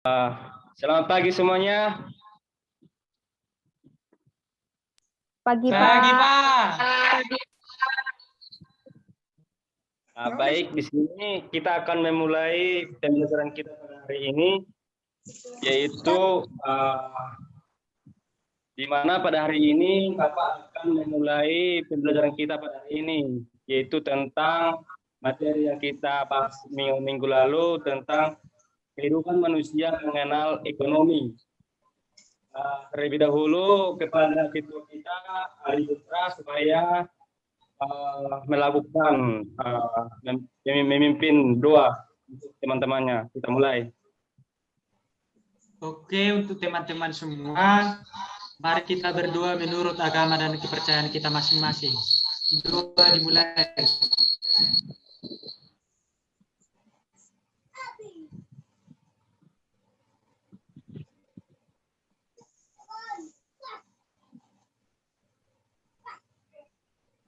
Selamat pagi semuanya. Pagi, Pagi, Pak. Pak. Baik, di sini kita akan memulai pembelajaran kita pada hari ini, yaitu di mana pada hari ini Bapak akan memulai pembelajaran kita pada hari ini, yaitu tentang materi yang kita bahas minggu lalu tentang kehidupan manusia mengenal ekonomi. Terlebih dahulu kepada ketua kita Ari Putra supaya melakukan memimpin doa untuk teman-temannya. Kita mulai. Oke, untuk teman-teman semua, mari kita berdoa menurut agama dan kepercayaan kita masing-masing. Doa dimulai.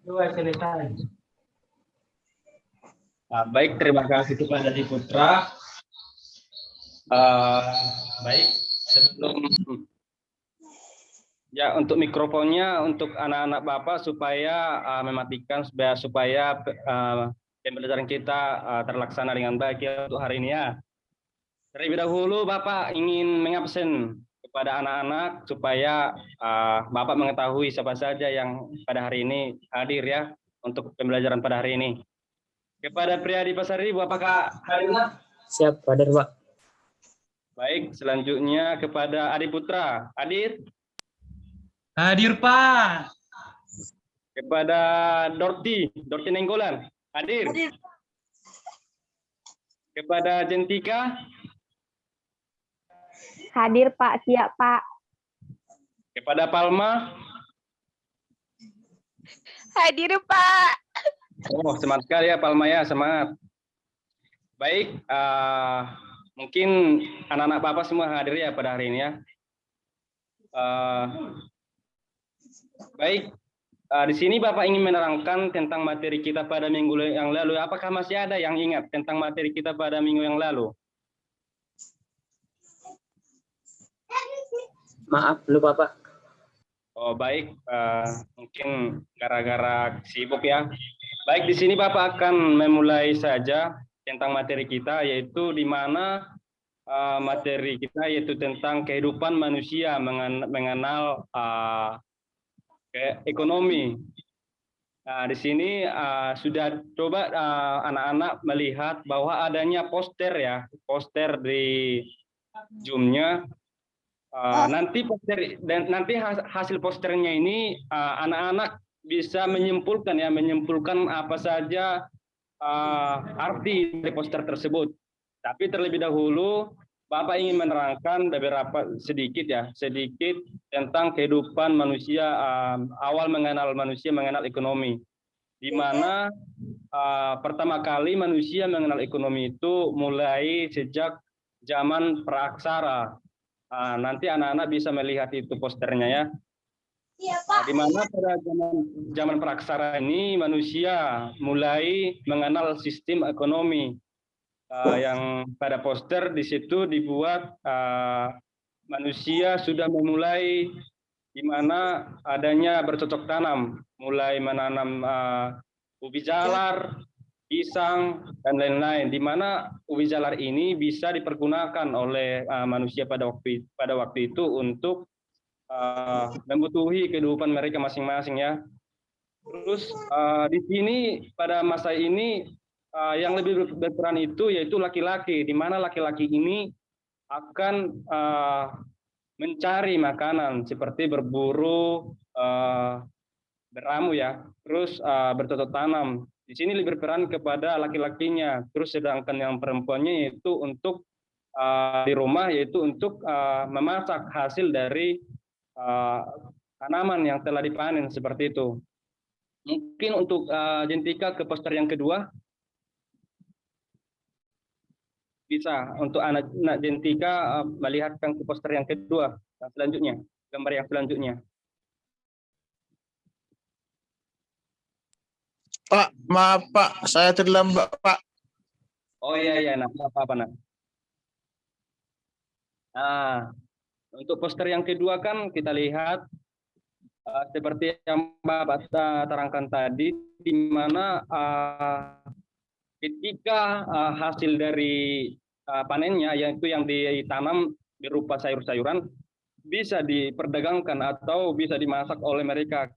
Doa selesai. Baik, terima kasih kepada Di Putra. Baik, sebelum ya untuk mikrofonnya untuk anak-anak Bapak supaya mematikan supaya pembelajaran kita terlaksana dengan baik ya untuk hari ini ya. Terlebih dahulu Bapak ingin mengabsen kepada anak-anak supaya Bapak mengetahui siapa saja yang pada hari ini hadir ya untuk pembelajaran pada hari ini. Kepada Priyadi Pasaribu, apakah hadir? Siap, hadir, Pak. Baik, selanjutnya kepada Adi Putra. Hadir? Hadir, Pak. Kepada Dorti Nenggolan. Hadir? Hadir. Kepada Jentika? Hadir, Pak. Siap, Pak. Kepada Palma? Hadir, Pak. Oh, semangat sekali ya Palma ya, semangat. Baik, mungkin anak-anak Bapak semua hadir ya pada hari ini ya. Baik, di sini Bapak ingin menerangkan tentang materi kita pada minggu yang lalu. Apakah masih ada yang ingat tentang materi kita pada minggu yang lalu? Maaf, lupa, Pak. Oh baik, mungkin gara-gara sibuk ya. Baik, di sini Bapak akan memulai saja tentang materi kita, yaitu di mana materi kita yaitu tentang kehidupan manusia mengenal ekonomi. Nah, di sini sudah coba anak-anak melihat bahwa adanya poster ya, poster di Zoom-nya. Nanti hasil posternya ini anak-anak bisa menyimpulkan apa saja arti dari poster tersebut. Tapi terlebih dahulu Bapak ingin menerangkan beberapa sedikit tentang kehidupan manusia, awal mengenal manusia mengenal ekonomi, di mana pertama kali manusia mengenal ekonomi itu mulai sejak zaman praaksara. Nanti anak-anak bisa melihat itu posternya ya. Di mana pada zaman praaksara ini manusia mulai mengenal sistem ekonomi yang pada poster di situ dibuat manusia sudah memulai di mana adanya bercocok tanam, mulai menanam ubi jalar, pisang dan lain-lain, di mana ubi jalar ini bisa dipergunakan oleh manusia pada waktu itu untuk membutuhi kehidupan mereka masing-masing ya. Terus di sini pada masa ini yang lebih berperan itu yaitu laki-laki, di mana laki-laki ini akan mencari makanan seperti berburu, beramu ya, terus bercocok tanam. Di sini lebih berperan kepada laki-lakinya. Terus sedangkan yang perempuannya yaitu untuk di rumah yaitu untuk memasak hasil dari tanaman yang telah dipanen seperti itu. Mungkin untuk Jentika ke poster yang kedua. Bisa untuk anak Jentika melihatkan ke poster yang kedua, yang selanjutnya, gambar yang selanjutnya. Pak, maaf Pak, saya terlambat Pak. Oh iya, nak apa nak? Nah, untuk poster yang kedua kan kita lihat seperti yang Bapak terangkan tadi, di mana ketika hasil dari panennya, yaitu yang ditanam berupa sayur-sayuran, bisa diperdagangkan atau bisa dimasak oleh mereka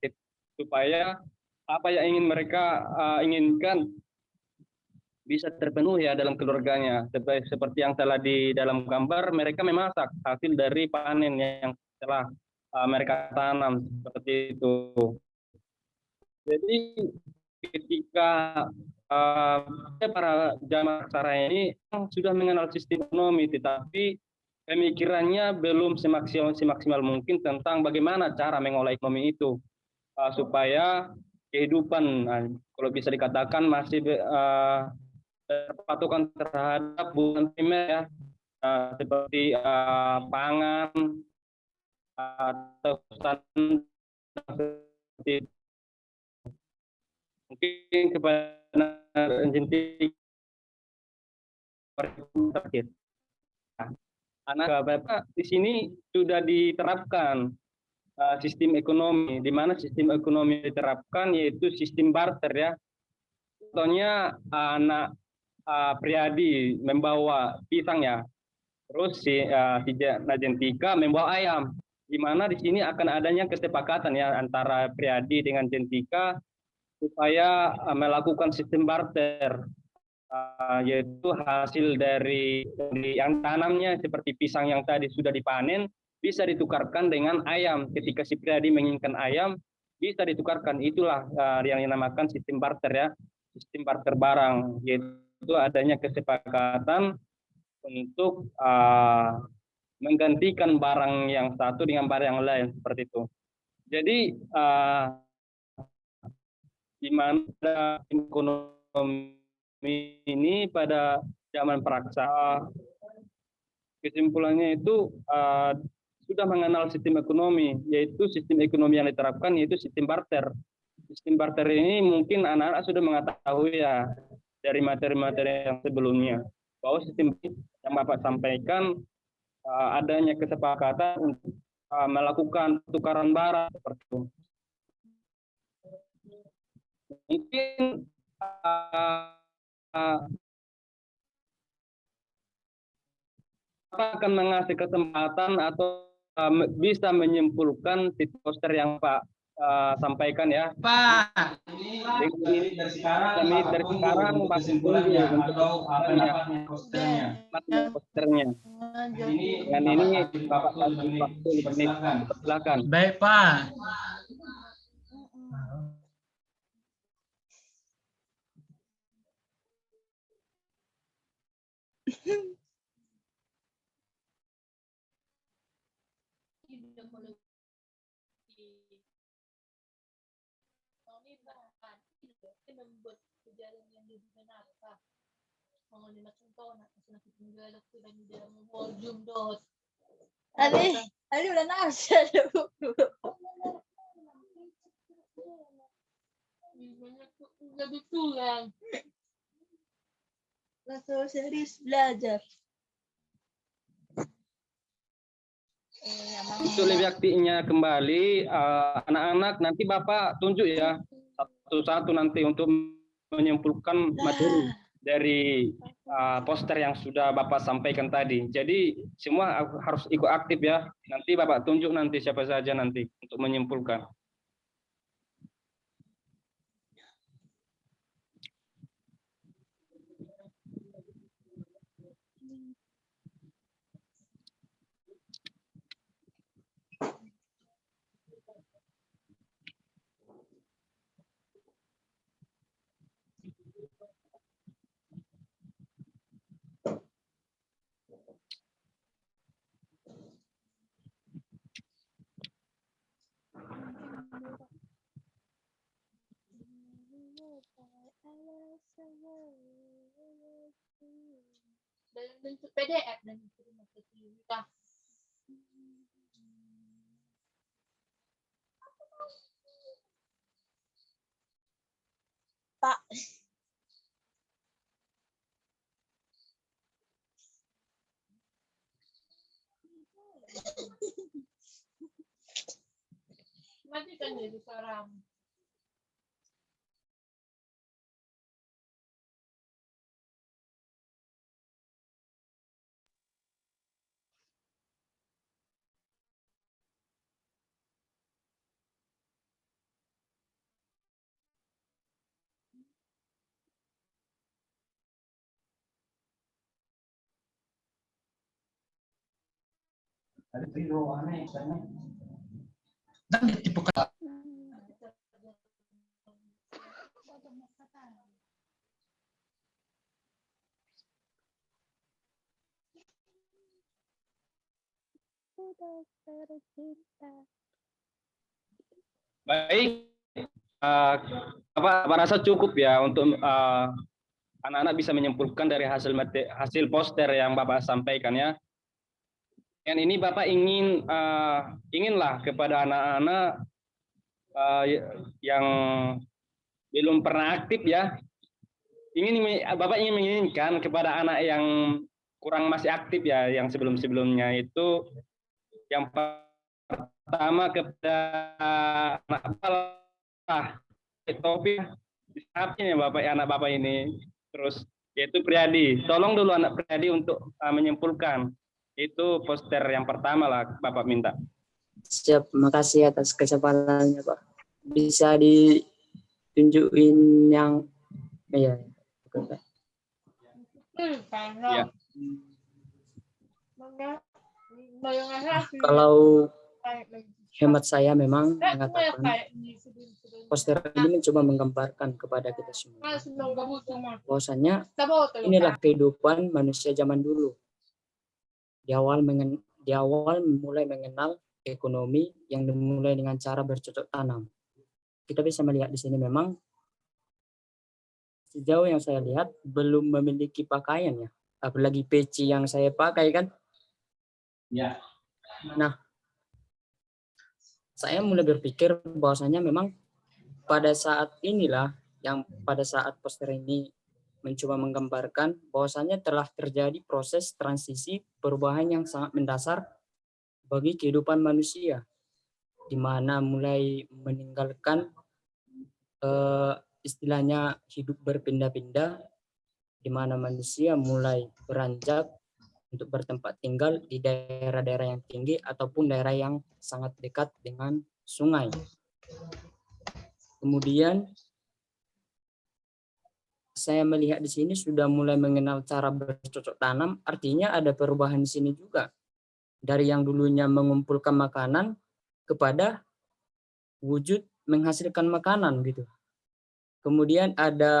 supaya apa yang ingin mereka inginkan bisa terpenuhi ya dalam keluarganya. Seperti yang telah di dalam gambar, mereka memasak hasil dari panen yang telah mereka tanam seperti itu. Jadi ketika para jamaah aksara ini sudah mengenal sistem ekonomi, tetapi pemikirannya belum semaksimal mungkin tentang bagaimana cara mengolah ekonomi itu supaya kehidupan, kalau bisa dikatakan masih terpatukan terhadap kebutuhan primer ya, seperti pangan atau seperti mungkin kepada insentif terakhir. Anak Bapak di sini sudah diterapkan sistem ekonomi, di mana sistem ekonomi diterapkan yaitu sistem barter ya. Contohnya anak Priadi membawa pisang ya, terus si Najentika membawa ayam, di mana di sini akan adanya kesepakatan ya antara Priadi dengan Jentika supaya melakukan sistem barter, yaitu hasil dari yang tanamnya seperti pisang yang tadi sudah dipanen bisa ditukarkan dengan ayam. Ketika si Priadi menginginkan ayam bisa ditukarkan, itulah yang dinamakan sistem barter ya, sistem barter barang, yaitu adanya kesepakatan untuk menggantikan barang yang satu dengan barang yang lain seperti itu. Jadi di mana ekonomi ini pada zaman praksa, kesimpulannya itu sudah mengenal sistem ekonomi, yaitu sistem ekonomi yang diterapkan yaitu sistem barter. Sistem barter ini mungkin anak-anak sudah mengetahui ya dari materi-materi yang sebelumnya, bahwa sistem yang Bapak sampaikan adanya kesepakatan untuk melakukan tukaran barang seperti itu. Mungkin akan mengasih kesempatan atau bisa menyimpulkan titik poster yang Pak sampaikan ya. Pak, Ini dari sekarang Pak tunggu atau apa dapatnya posternya. Dengan ini Bapak kasih waktu 5 menit. Silakan. Baik, Pak. membuat perjalanan yang lebih menata. Mengenai contoh nak senang tinggal aku dan dalam volume dot. Ali udah nasa dulu. Udah betulan. Langsung serius belajar. Untuk lebih aktifnya kembali anak-anak nanti Bapak tunjuk ya satu-satu nanti untuk menyimpulkan materi dari poster yang sudah Bapak sampaikan tadi. Jadi semua harus ikut aktif ya. Nanti Bapak tunjuk nanti siapa saja nanti untuk menyimpulkan. Dalam bentuk PDF dan kirim ke kita. Pak. Matikan jadi seorang. Dan ditipu Baik, Bapak rasa cukup ya untuk anak-anak bisa menyimpulkan dari hasil poster yang Bapak sampaikan ya. Dan ini Bapak inginlah kepada anak-anak yang belum pernah aktif ya. Bapak ingin menginginkan kepada anak yang kurang masih aktif ya, yang sebelum-sebelumnya itu yang pertama kepada anak Bapak topik ya Bapak anak Bapak ini, terus yaitu Priadi. Tolong dulu anak Priadi untuk menyimpulkan. Itu poster yang pertama lah Bapak minta. Siap, makasih atas kesempatannya Pak. Bisa ditunjukin yang iya. Ya. Kalau hemat saya memang mengatakan poster ini mencoba menggambarkan kepada kita semua bahwasanya inilah kehidupan manusia zaman dulu. Di awal mulai mengenal ekonomi yang dimulai dengan cara bercocok tanam. Kita bisa melihat di sini memang sejauh yang saya lihat belum memiliki pakaian ya, apalagi peci yang saya pakai kan. Ya. Nah, saya mulai berpikir bahwasanya memang pada saat poster ini mencoba menggambarkan bahwasanya telah terjadi proses transisi perubahan yang sangat mendasar bagi kehidupan manusia, di mana mulai meninggalkan istilahnya hidup berpindah-pindah, di mana manusia mulai beranjak untuk bertempat tinggal di daerah-daerah yang tinggi ataupun daerah yang sangat dekat dengan sungai. Kemudian saya melihat di sini sudah mulai mengenal cara bercocok tanam, artinya ada perubahan di sini juga. Dari yang dulunya mengumpulkan makanan kepada wujud menghasilkan makanan gitu. Kemudian ada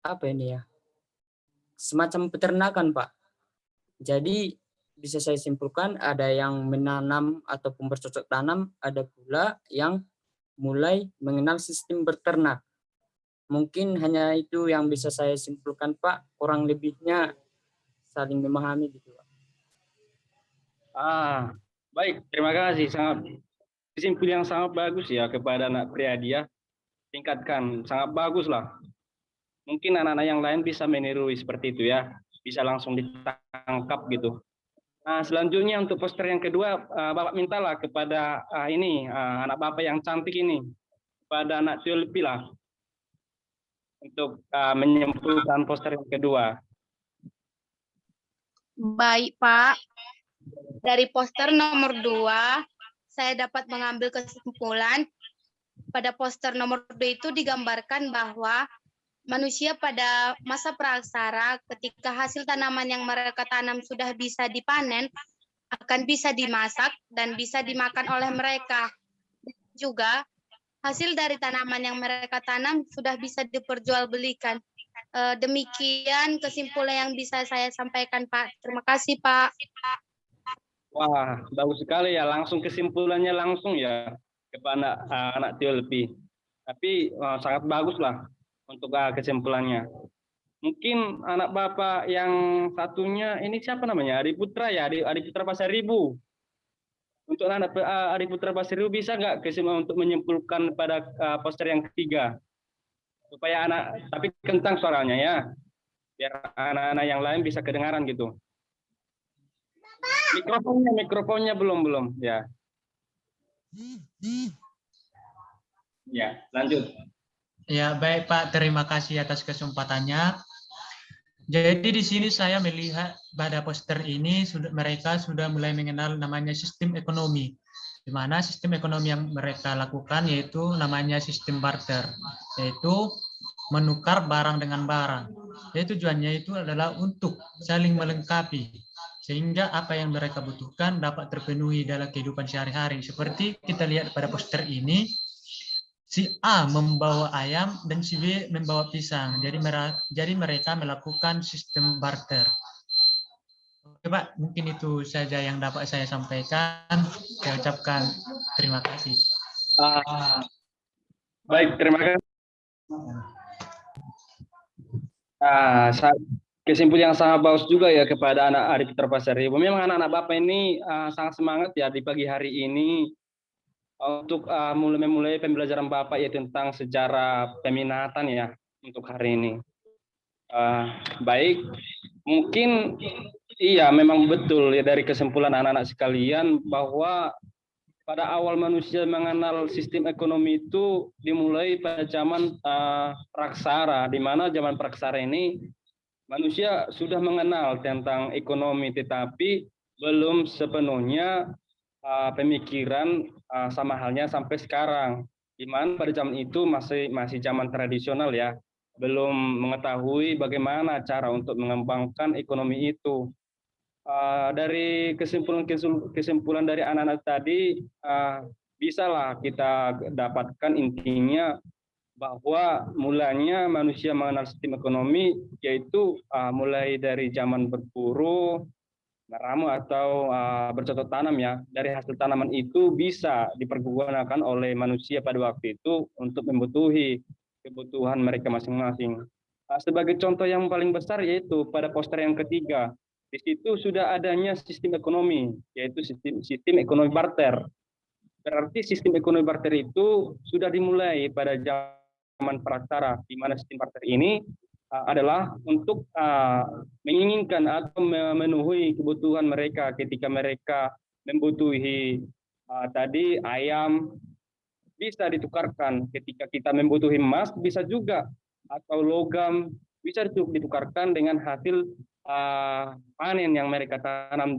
apa ini ya? Semacam peternakan, Pak. Jadi bisa saya simpulkan ada yang menanam ataupun bercocok tanam, ada pula yang mulai mengenal sistem berternak. Mungkin hanya itu yang bisa saya simpulkan, Pak. Kurang lebihnya saling memahami gitu, Pak. Baik, terima kasih. Kesimpulan yang sangat bagus ya kepada anak Priadi ya. Tingkatkan, sangat bagus lah. Mungkin anak-anak yang lain bisa meniru seperti itu ya. Bisa langsung ditangkap gitu. Nah, selanjutnya untuk poster yang kedua, Bapak mintalah kepada anak Bapak yang cantik ini, kepada anak Tulpi lah, untuk menyimpulkan poster yang kedua. Baik, Pak. Dari poster nomor 2, saya dapat mengambil kesimpulan pada poster nomor 2 itu digambarkan bahwa manusia pada masa praksara ketika hasil tanaman yang mereka tanam sudah bisa dipanen, akan bisa dimasak dan bisa dimakan oleh mereka. Juga hasil dari tanaman yang mereka tanam sudah bisa diperjualbelikan. Demikian kesimpulan yang bisa saya sampaikan, Pak. Terima kasih, Pak. Wah, bagus sekali ya. Langsung kesimpulannya langsung ya kepada anak Tulpi. Tapi sangat bagus lah untuk kesimpulannya. Mungkin anak Bapak yang satunya ini siapa namanya? Adi Putra ya, Adi Putra Pasaribu. Untuk anak Adi Putra Pasaribu bisa nggak kesimpulan untuk menyimpulkan pada poster yang ketiga? Supaya tapi kentang suaranya ya, biar anak-anak yang lain bisa kedengaran gitu. Mikrofonnya belum ya. Ya, lanjut. Ya, baik Pak, terima kasih atas kesempatannya. Jadi di sini saya melihat pada poster ini mereka sudah mulai mengenal namanya sistem ekonomi. Di mana sistem ekonomi yang mereka lakukan yaitu namanya sistem barter, yaitu menukar barang dengan barang. Jadi tujuannya itu adalah untuk saling melengkapi sehingga apa yang mereka butuhkan dapat terpenuhi dalam kehidupan sehari-hari. Seperti kita lihat pada poster ini, si A membawa ayam dan si B membawa pisang. Jadi mereka melakukan sistem barter. Oke Pak, mungkin itu saja yang dapat saya sampaikan. Saya ucapkan terima kasih. Baik, terima kasih. Kesimpulan yang sangat bagus juga ya kepada anak Arif Terpasari. Memang anak-anak Bapak ini sangat semangat ya di pagi hari ini untuk memulai pembelajaran Bapak ya tentang sejarah peminatan ya untuk hari ini. Baik, mungkin iya memang betul ya dari kesimpulan anak-anak sekalian bahwa pada awal manusia mengenal sistem ekonomi itu dimulai pada zaman praksara, di mana zaman praksara ini manusia sudah mengenal tentang ekonomi, tetapi belum sepenuhnya pemikiran sama halnya sampai sekarang. Di mana pada zaman itu masih zaman tradisional ya, belum mengetahui bagaimana cara untuk mengembangkan ekonomi itu. Dari kesimpulan dari anak-anak tadi, bisalah kita dapatkan intinya bahwa mulanya manusia mengenal sistem ekonomi yaitu mulai dari zaman berburu, meramu atau bercocok tanam ya. Dari hasil tanaman itu bisa dipergunakan oleh manusia pada waktu itu untuk memenuhi kebutuhan mereka masing-masing. Sebagai contoh yang paling besar yaitu pada poster yang ketiga. Di situ sudah adanya sistem ekonomi, yaitu sistem ekonomi barter. Berarti sistem ekonomi barter itu sudah dimulai pada zaman praksara, di mana sistem barter ini adalah untuk menginginkan atau memenuhi kebutuhan mereka ketika mereka membutuhi tadi ayam bisa ditukarkan, ketika kita membutuhi emas bisa juga, atau logam bisa ditukarkan dengan hasil panen yang mereka tanam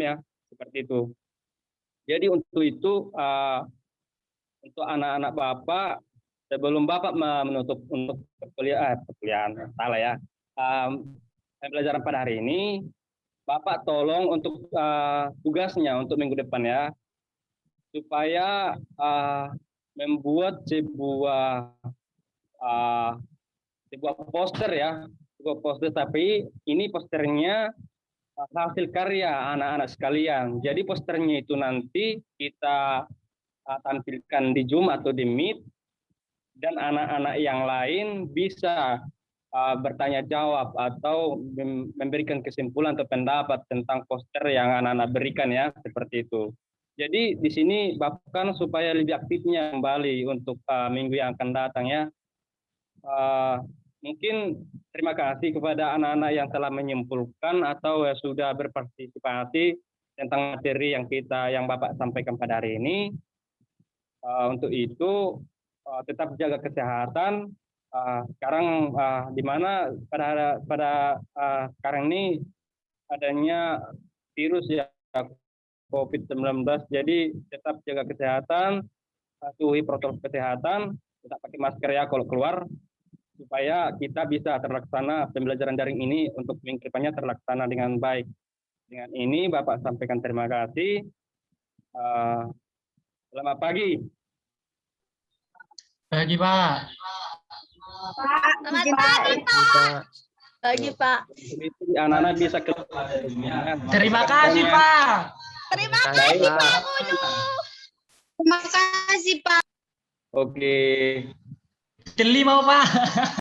ya, seperti itu. Jadi untuk itu untuk anak-anak Bapak, sebelum Bapak menutup untuk perkuliahan salah ya, pembelajaran pada hari ini, Bapak tolong untuk tugasnya untuk minggu depan ya, supaya membuat sebuah poster ya, sebuah poster, tapi ini posternya hasil karya anak-anak sekalian. Jadi posternya itu nanti kita tampilkan di Zoom atau di Meet, dan anak-anak yang lain bisa bertanya jawab atau memberikan kesimpulan atau pendapat tentang poster yang anak-anak berikan ya, seperti itu. Jadi di sini bahkan supaya lebih aktifnya kembali untuk minggu yang akan datang ya. Mungkin terima kasih kepada anak-anak yang telah menyimpulkan atau sudah berpartisipasi tentang materi yang Bapak sampaikan pada hari ini. Untuk itu tetap jaga kesehatan. Sekarang di mana pada sekarang ini adanya virus ya COVID-19, jadi tetap jaga kesehatan, patuhi protokol kesehatan, tetap pakai masker ya kalau keluar, supaya kita bisa terlaksana pembelajaran daring ini untuk minggu depannya terlaksana dengan baik. Dengan ini Bapak sampaikan terima kasih. Selamat pagi. Pagi Pak. Selamat pagi, Pak. Pagi, Pak. Anak-anak bisa ke. Terima kasih Pak. Terima kasih Pak Guru. Terima kasih Pak. Oke. Kelima Pak.